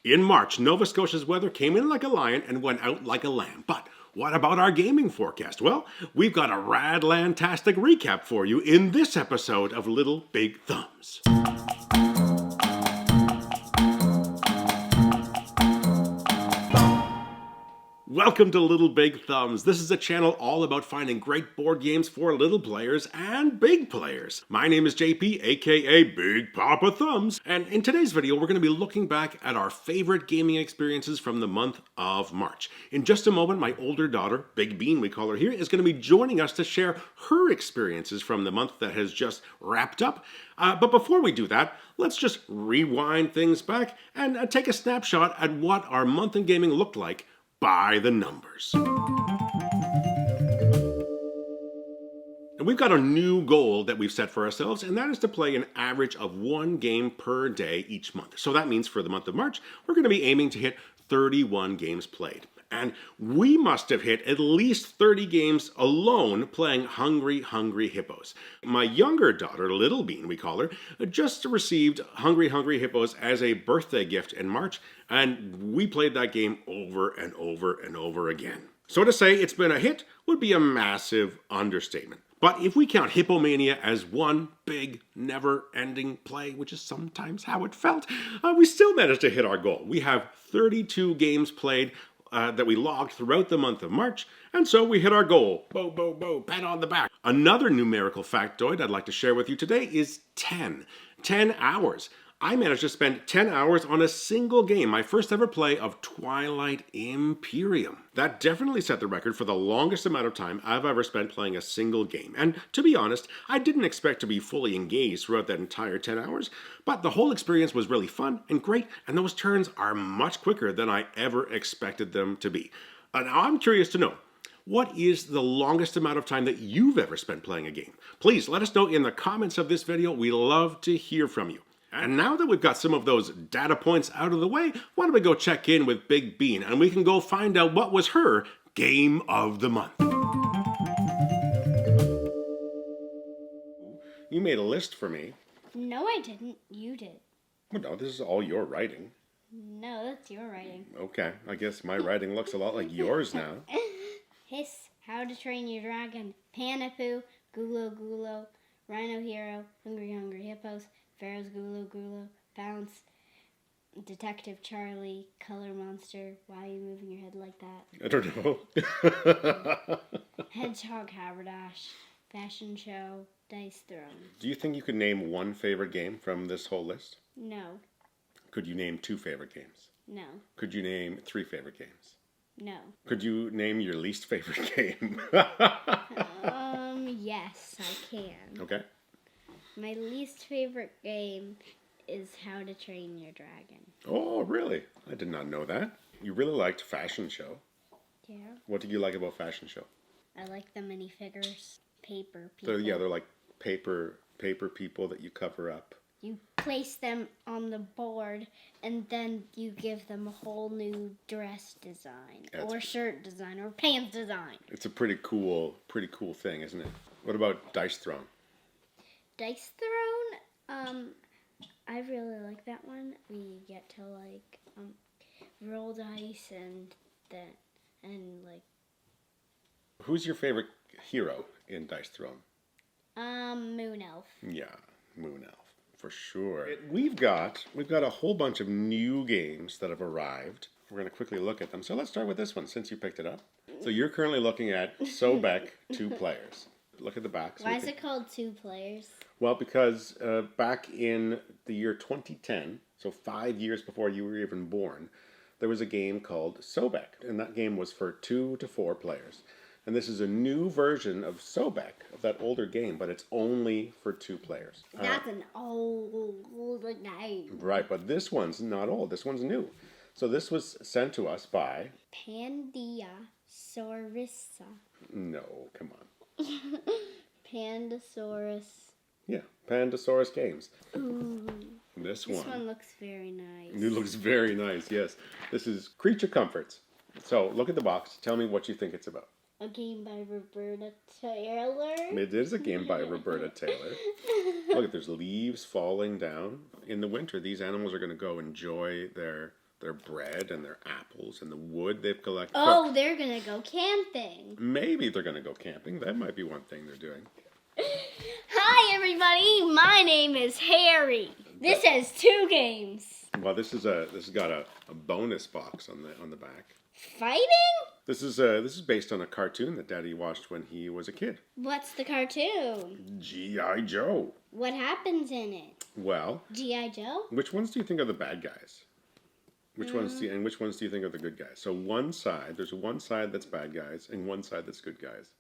In March, Nova Scotia's weather came in like a lion and went out like a lamb. But what about our gaming forecast? Well, we've got a Radland-tastic recap for you in this episode of Little Big Thumbs. Welcome to Little Big Thumbs. This is a channel all about finding great board games for little players and big players. My name is JP, aka Big Papa Thumbs, and in today's video we're going to be looking back at our favorite gaming experiences from the month of March. In just a moment, my older daughter, Big Bean we call her here, is going to be joining us to share her experiences from the month that has just wrapped up. But before we do that, let's just rewind things back and take a snapshot at what our month in gaming looked like by the numbers. And we've got a new goal that we've set for ourselves, and that is to play an average of one game per day each month. So that means for the month of March, we're going to be aiming to hit 31 games played. And we must have hit at least 30 games alone playing Hungry Hungry Hippos. My younger daughter, Little Bean we call her, just received Hungry Hungry Hippos as a birthday gift in March, and we played that game over and over and over again. So to say it's been a hit would be a massive understatement. But if we count Hippomania as one big, never-ending play, which is sometimes how it felt, we still managed to hit our goal. We have 32 games played that we logged throughout the month of March, and so we hit our goal. Bo, bo, bo, pat on the back. Another numerical factoid I'd like to share with you today is 10. 10 hours. I managed to spend 10 hours on a single game, my first ever play of Twilight Imperium. That definitely set the record for the longest amount of time I've ever spent playing a single game. And to be honest, I didn't expect to be fully engaged throughout that entire 10 hours, but the whole experience was really fun and great, and those turns are much quicker than I ever expected them to be. Now I'm curious to know, what is the longest amount of time that you've ever spent playing a game? Please let us know in the comments of this video. We love to hear from you. And now that we've got some of those data points out of the way, why don't we go check in with Big Bean and we can go find out what was her game of the month. You made a list for me. No, I didn't. You did. Well, no, this is all your writing. No, that's your writing. Okay, I guess my writing looks a lot like yours now. Hiss, How to Train Your Dragon, Panapoo, Gulo Gulo, Rhino Hero, Hungry Hungry Hippos, Pharaoh's Gulo Gulo, Bounce, Detective Charlie, Color Monster. Why are you moving your head like that? I don't know. Hedgehog Haberdash, Fashion Show, Dice Throne. Do you think you could name one favorite game from this whole list? No. Could you name two favorite games? No. Could you name three favorite games? No. Could you name your least favorite game? Yes, I can. Okay. My least favorite game is How to Train Your Dragon. Oh, really? I did not know that. You really liked Fashion Show. Yeah. What did you like about Fashion Show? I like the minifigures. Paper people. They're like paper people that you cover up. You place them on the board, and then you give them a whole new dress design, or shirt design, or pants design. It's a pretty cool thing, isn't it? What about Dice Throne? Dice Throne, I really like that one. We get to roll dice and Who's your favorite hero in Dice Throne? Moon Elf. Yeah, Moon Elf. For sure. We've got a whole bunch of new games that have arrived. We're going to quickly look at them. So let's start with this one since you picked it up. So you're currently looking at Sobek 2 players. Look at the back. Why is it called 2 players? Well, because back in the year 2010, so 5 years before you were even born, there was a game called Sobek. And that game was for 2 to 4 players. And this is a new version of Sobek, of that older game, but it's only for 2 players. That's an old game. Right, but this one's not old. This one's new. So this was sent to us by... Pandia Saurissa. No, come on. Pandasaurus. Yeah, Pandasaurus Games. Ooh. This one one looks very nice. It looks very nice, yes. This is Creature Comforts. So look at the box. Tell me what you think it's about. A game by Roberta Taylor. It is a game by Roberta Taylor. Look, there's leaves falling down. In the winter, these animals are going to go enjoy their their bread and their apples and the wood they've collected. Oh, they're gonna go camping. Maybe they're going to go camping. That might be one thing they're doing. Hi, everybody. My name is Harry. This has 2 games. Well, this has got a bonus box on the back. Fighting? This is based on a cartoon that Daddy watched when he was a kid. What's the cartoon? G.I. Joe. What happens in it? Well, G.I. Joe? which ones do you think are the bad guys? Which ones do you think are the good guys? So there's one side that's bad guys and one side that's good guys.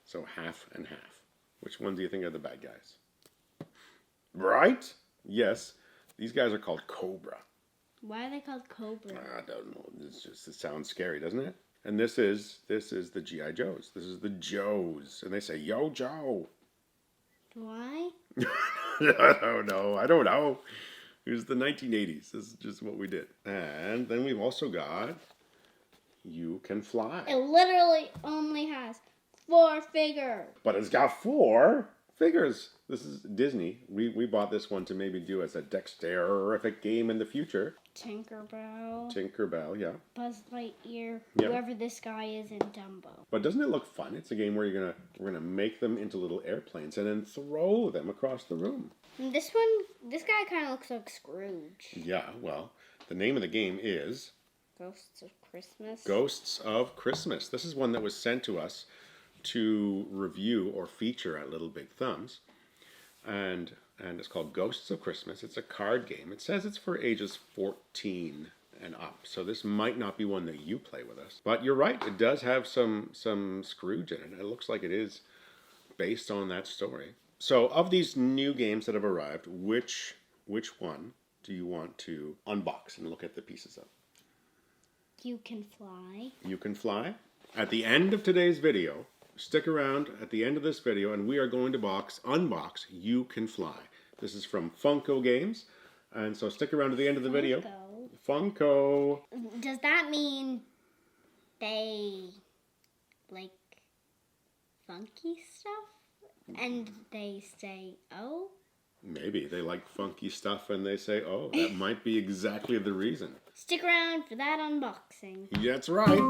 So half and half. Which one do you think are the bad guys? Right? Yes. These guys are called Cobra. Why are they called Cobra? I don't know. It sounds scary, doesn't it? And this is the G.I. Joes. This is the Joes. And they say, "Yo, Joe." Why? I don't know. It was the 1980s. This is just what we did. And then we've also got You Can Fly. It literally only has 4 figures. But it's got 4 figures. This is Disney. We bought this one to maybe do as a dexterific game in the future. Tinkerbell, yeah. Buzz Lightyear, Yeah. whoever this guy is in Dumbo. But doesn't it look fun? It's a game where we're gonna make them into little airplanes and then throw them across the room. And this guy kind of looks like Scrooge. Yeah, well, the name of the game is Ghosts of Christmas. Ghosts of Christmas. This is one that was sent to us to review or feature at Little Big Thumbs. And it's called Ghosts of Christmas. It's a card game. It says it's for ages 14 and up. So this might not be one that you play with us. But you're right. It does have some Scrooge in it. It looks like it is based on that story. So of these new games that have arrived, which one do you want to unbox and look at the pieces of? You Can Fly. You Can Fly. At the end of today's video, stick around at the end of this video and we are going to unbox You Can Fly. This is from Funko Games. And so stick around to the end of the video. Funko. Does that mean they like funky stuff? And they say, oh? Maybe they like funky stuff and they say, oh, that might be exactly the reason. Stick around for that unboxing. That's right.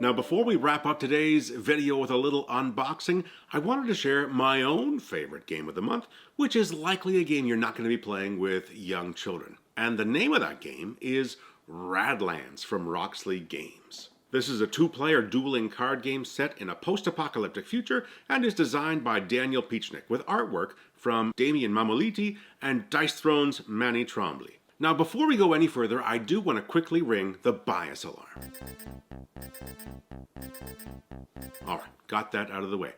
Now, before we wrap up today's video with a little unboxing, I wanted to share my own favorite game of the month, which is likely a game you're not going to be playing with young children. And the name of that game is RADLANDS from Roxley Games. This is a 2-player dueling card game set in a post-apocalyptic future and is designed by Daniel Peachnik with artwork from Damien Mamoliti and Dice Throne's Manny Trombley. Now, before we go any further, I do want to quickly ring the bias alarm. All right, got that out of the way.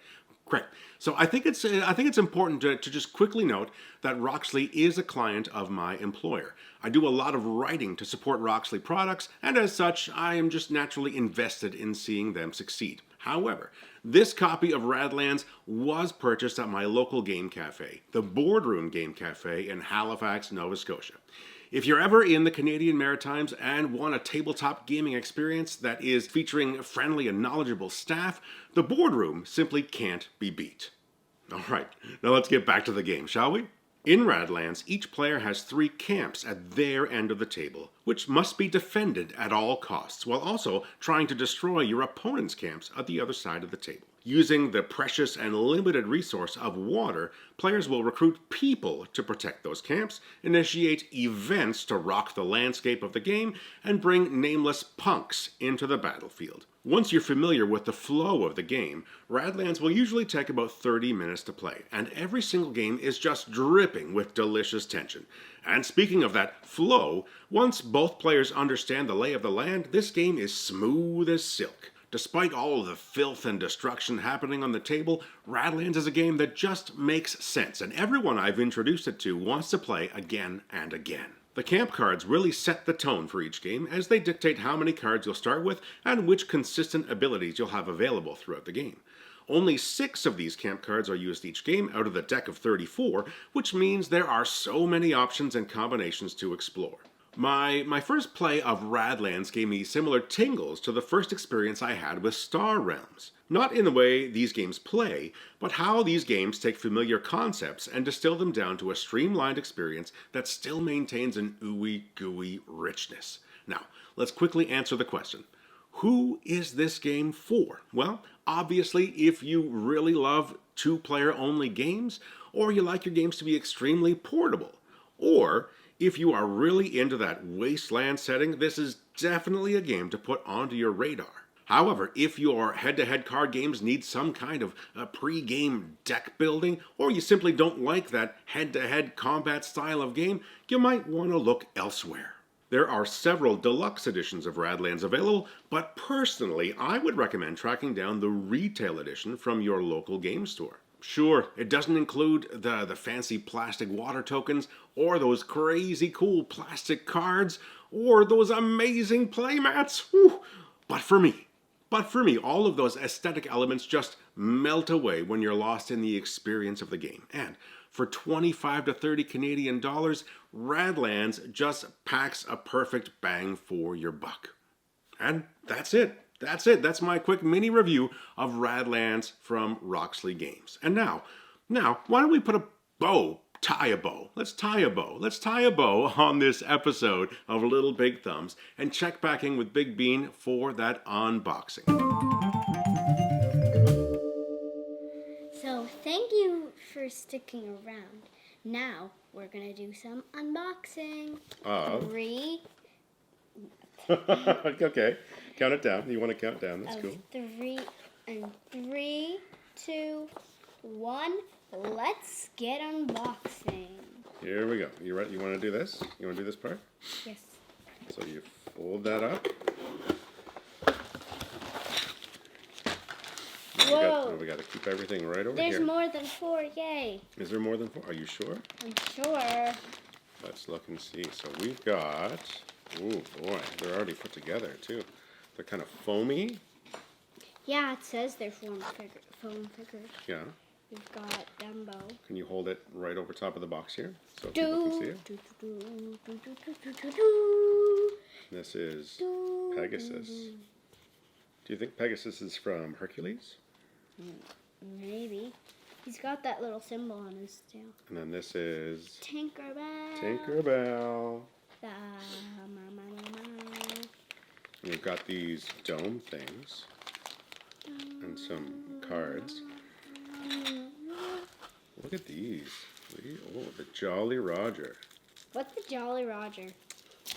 Great. So I think it's important to just quickly note that Roxley is a client of my employer. I do a lot of writing to support Roxley products, and as such, I am just naturally invested in seeing them succeed. However, this copy of RADLANDS was purchased at my local game cafe, the Boardroom Game Cafe in Halifax, Nova Scotia. If you're ever in the Canadian Maritimes and want a tabletop gaming experience that is featuring friendly and knowledgeable staff, the Boardroom simply can't be beat. All right, now let's get back to the game, shall we? In RADLANDS, each player has 3 camps at their end of the table, which must be defended at all costs, while also trying to destroy your opponent's camps at the other side of the table. Using the precious and limited resource of water, players will recruit people to protect those camps, initiate events to rock the landscape of the game, and bring nameless punks into the battlefield. Once you're familiar with the flow of the game, RADLANDS will usually take about 30 minutes to play, and every single game is just dripping with delicious tension. And speaking of that flow, once both players understand the lay of the land, this game is smooth as silk. Despite all of the filth and destruction happening on the table, RADLANDS is a game that just makes sense, and everyone I've introduced it to wants to play again and again. The camp cards really set the tone for each game, as they dictate how many cards you'll start with and which consistent abilities you'll have available throughout the game. Only 6 of these camp cards are used each game out of the deck of 34, which means there are so many options and combinations to explore. My first play of Radlands gave me similar tingles to the first experience I had with Star Realms. Not in the way these games play, but how these games take familiar concepts and distill them down to a streamlined experience that still maintains an ooey gooey richness. Now, let's quickly answer the question. Who is this game for? Well, obviously, if you really love two-player only games, or you like your games to be extremely portable, or if you are really into that wasteland setting, this is definitely a game to put onto your radar. However, if your head-to-head card games need some kind of pre-game deck building, or you simply don't like that head-to-head combat style of game, you might want to look elsewhere. There are several deluxe editions of Radlands available, but personally, I would recommend tracking down the retail edition from your local game store. Sure, it doesn't include the fancy plastic water tokens, or those crazy cool plastic cards, or those amazing playmats. Whew. But for me, all of those aesthetic elements just melt away when you're lost in the experience of the game. And for 25 to 30 Canadian dollars, Radlands just packs a perfect bang for your buck. And that's it. That's my quick mini review of Radlands from Roxley Games. And now, why don't we put a bow, tie a bow. Let's tie a bow. Let's tie a bow on this episode of Little Big Thumbs and check back in with Big Bean for that unboxing. So thank you for sticking around. Now we're going to do some unboxing. Three. Okay, count it down. You want to count down? That's cool. Three, 2, 1. Let's get unboxing. Here we go. You ready? You want to do this? You want to do this part? Yes. So you fold that up. Whoa. We got to keep everything right over There's here. more than 4. Yay. Is there more than 4? Are you sure? I'm sure. Let's look and see. So we've got... Oh boy, they're already put together too. They're kind of foamy. Yeah, it says they're foam figures. Yeah. We've got Dumbo. Can you hold it right over top of the box here so people can see it? This is Pegasus. Do you think Pegasus is from Hercules? Maybe. He's got that little symbol on his tail. And then this is Tinkerbell. Tinkerbell. And we've got these dome things and some cards. Look at these. Oh, the Jolly Roger. What's the Jolly Roger?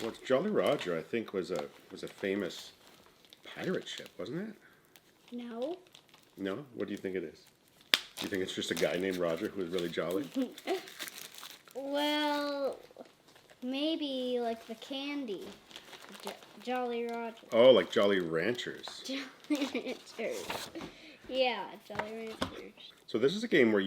Well, Jolly Roger, I think, was a famous pirate ship, wasn't it? No. No? What do you think it is? Do you think it's just a guy named Roger who was really jolly? Well, maybe like the candy. Jolly Roger. Oh, like Jolly Ranchers. Jolly Ranchers. Yeah, Jolly Ranchers. So this is a game where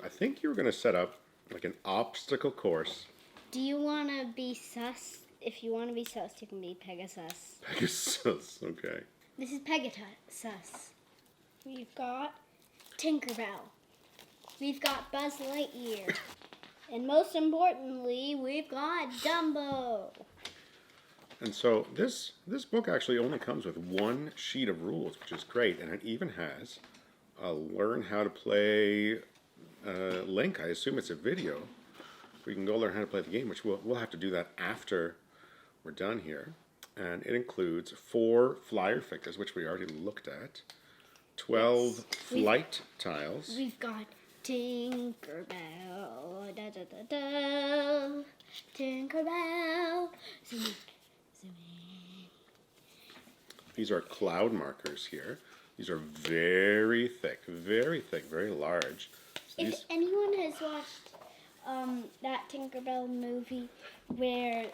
I think you're going to set up like an obstacle course. Do you want to be sus? If you want to be sus, you can be Pegasus. Pegasus, okay. This is Pegasus. We've got Tinkerbell. We've got Buzz Lightyear. And most importantly, we've got Dumbo. And so this book actually only comes with one sheet of rules, which is great. And it even has a learn how to play link. I assume it's a video. We can go learn how to play the game, which we'll have to do that after we're done here. And it includes 4 flyer figures, which we already looked at, 12 flight tiles. We've got Tinkerbell, da da da da, Tinkerbell, zoom in, zoom in. These are cloud markers here. These are very thick, very large. So If anyone has watched that Tinkerbell movie where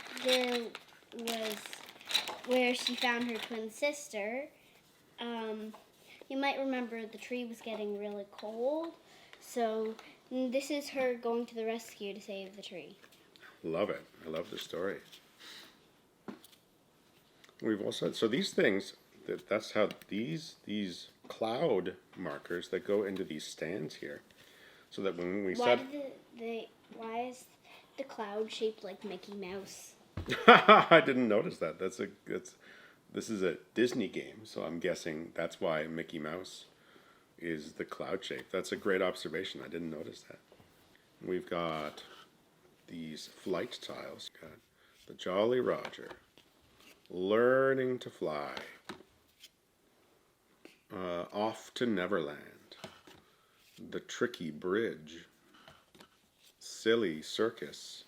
she found her twin sister, you might remember the tree was getting really cold. So this is her going to the rescue to save the tree. Love it. I love the story. We've also so these things that's how these cloud markers that go into these stands here, so that when we Why is the cloud shaped like Mickey Mouse? I didn't notice that. This is a Disney game, so I'm guessing that's why Mickey Mouse is the cloud shape. That's a great observation. I didn't notice that. We've got these flight tiles. Got the Jolly Roger, learning to fly, off to Neverland, the tricky bridge, silly circus,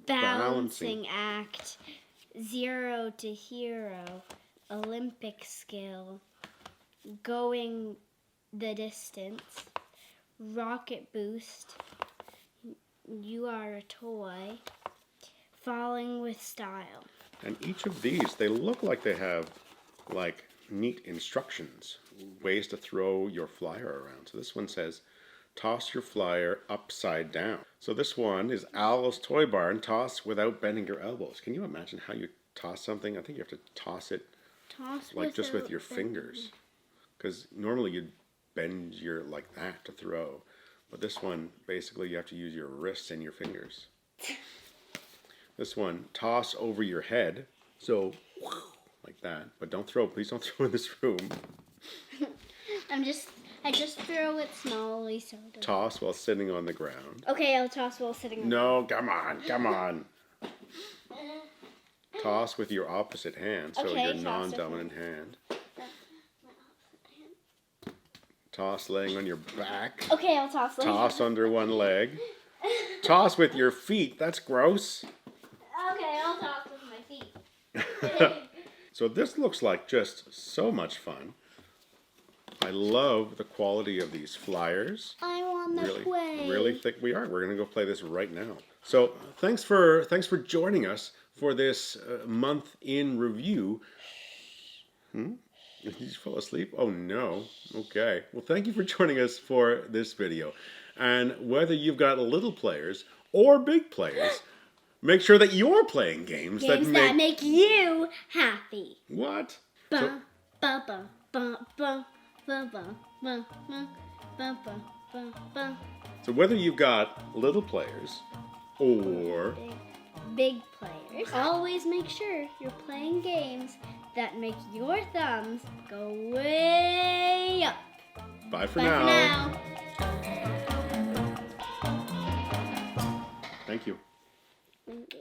Balancing act, 0 to hero, Olympic skill, going the distance, rocket boost, you are a toy, falling with style. And each of these, they look like they have like neat instructions, ways to throw your flyer around. So this one says, toss your flyer upside down. So this one is Owl's Toy Barn, toss without bending your elbows. Can you imagine how you toss something? I think you have to toss it like just with your fingers. Because normally you'd bend your like that to throw. But this one, basically you have to use your wrists and your fingers. This one, toss over your head. So, like that. But don't throw, please don't throw in this room. I just throw it smallly so it doesn't. Toss while sitting on the ground. Okay, I'll toss while sitting on No, come on. Toss with your opposite hand, so Okay, your toss non-dominant hand. Toss laying on your back. Okay, I'll toss later. Toss under one leg. Toss with your feet. That's gross. Okay, I'll toss with my feet. So this looks like just so much fun. I love the quality of these flyers. I want to play. Really thick we are. We're going to go play this right now. So thanks for joining us for this month in review. Did you fall asleep? Oh no. Okay. Well, thank you for joining us for this video. And whether you've got little players or big players, make sure that you're playing games that make you happy. What? Ba, ba, ba, ba, ba, ba, ba, ba, ba, ba, ba, ba, ba. So whether you've got little players or Big players, always make sure you're playing games that make your thumbs go way up. Bye for Bye now. for now. Thank you. Thank you.